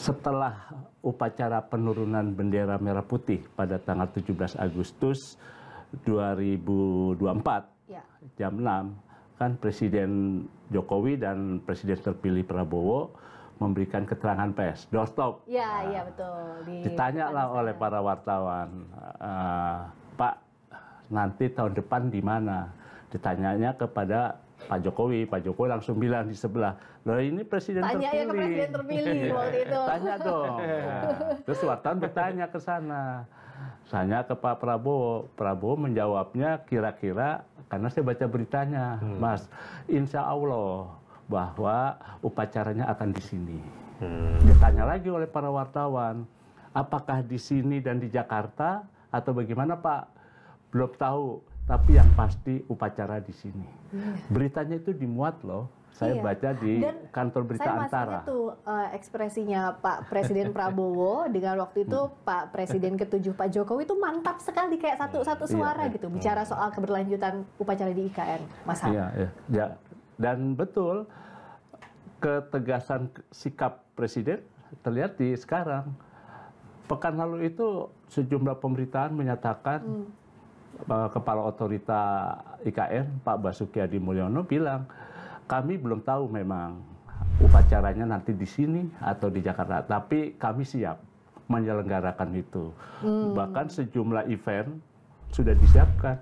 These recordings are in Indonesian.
Setelah upacara penurunan bendera merah putih pada tanggal 17 Agustus 2024 Ya. jam 6, kan Presiden Jokowi dan Presiden terpilih Prabowo memberikan keterangan pers, doorstop. Ya, iya betul. Ditanyalah oleh para wartawan, Pak, nanti tahun depan di mana? Ditanyanya kepada Pak Jokowi langsung bilang di sebelah, loh ini presiden Tanya terpilih. ya ke presiden terpilih waktu itu. Tanya dong. Terus wartawan bertanya ke sana. Tanya ke Pak Prabowo. Prabowo menjawabnya kira-kira, karena saya baca beritanya, Mas, insya Allah bahwa upacaranya akan di sini. Ditanya lagi oleh para wartawan, apakah di sini dan di Jakarta atau bagaimana Pak? Belum tahu, tapi yang pasti upacara di sini. Beritanya itu dimuat loh. Saya baca di kantor berita Antara. Saya masih tuh ekspresinya Pak Presiden Prabowo dengan waktu itu Pak Presiden ke-7 Pak Jokowi itu mantap sekali, kayak satu suara gitu bicara soal keberlanjutan upacara di IKN, Mas Ham. Iya. Dan betul, ketegasan sikap Presiden terlihat di sekarang. Pekan lalu itu sejumlah pemberitaan menyatakan Kepala Otorita IKN, Pak Basuki Hadi Mulyono bilang, kami belum tahu memang upacaranya nanti di sini atau di Jakarta, tapi kami siap menyelenggarakan itu. Bahkan sejumlah event sudah disiapkan.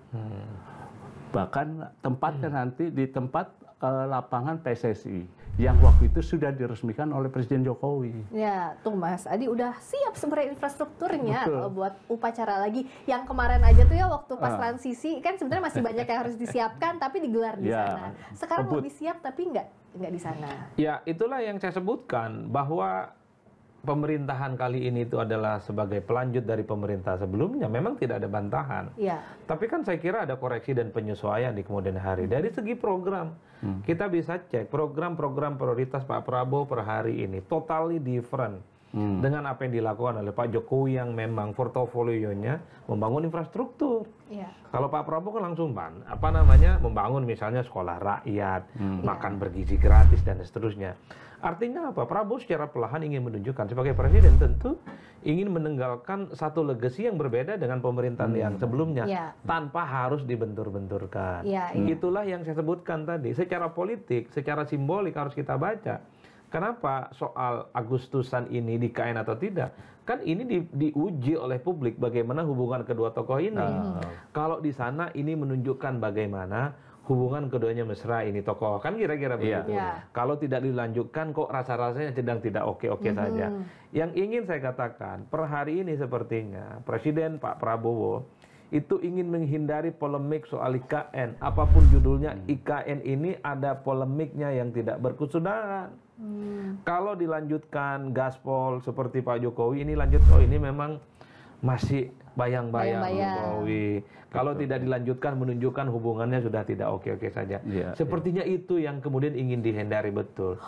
Bahkan tempatnya nanti di tempat lapangan PSSI yang waktu itu sudah diresmikan oleh Presiden Jokowi. Ya, tuh Mas Adi udah siap sebenarnya infrastrukturnya buat upacara lagi. Yang kemarin aja tuh ya waktu pas transisi kan sebenarnya masih banyak yang harus disiapkan tapi digelar di sana. Sekarang lebih siap tapi nggak di sana. Ya, itulah yang saya sebutkan bahwa pemerintahan kali ini itu adalah sebagai pelanjut dari pemerintah sebelumnya. Memang tidak ada bantahan. Ya. Tapi kan saya kira ada koreksi dan penyesuaian di kemudian hari. Dari segi program, kita bisa cek program-program prioritas Pak Prabowo per hari ini totally different dengan apa yang dilakukan oleh Pak Jokowi yang memang portofolionya membangun infrastruktur. Ya. Kalau Pak Prabowo kan langsung membangun misalnya sekolah rakyat, makan bergizi gratis dan seterusnya. Artinya apa? Prabowo secara perlahan ingin menunjukkan sebagai presiden tentu ingin meninggalkan satu legacy yang berbeda dengan pemerintahan yang sebelumnya tanpa harus dibentur-benturkan. Itulah yang saya sebutkan tadi. Secara politik, secara simbolik harus kita baca. Kenapa soal Agustusan ini di KN atau tidak? Kan ini diuji oleh publik bagaimana hubungan kedua tokoh ini. Kalau di sana ini menunjukkan bagaimana hubungan keduanya mesra ini tokoh, kan kira-kira begitu. Kalau tidak dilanjutkan kok rasa-rasanya sedang tidak oke-oke saja. Yang ingin saya katakan, per hari ini sepertinya Presiden Pak Prabowo itu ingin menghindari polemik soal IKN. Apapun judulnya, IKN ini ada polemiknya yang tidak berkesudahan. Kalau dilanjutkan gaspol seperti Pak Jokowi ini ini memang masih bayang-bayang Jokowi. Kalau tidak dilanjutkan menunjukkan hubungannya sudah tidak oke-oke saja. Sepertinya itu yang kemudian ingin dihindari betul.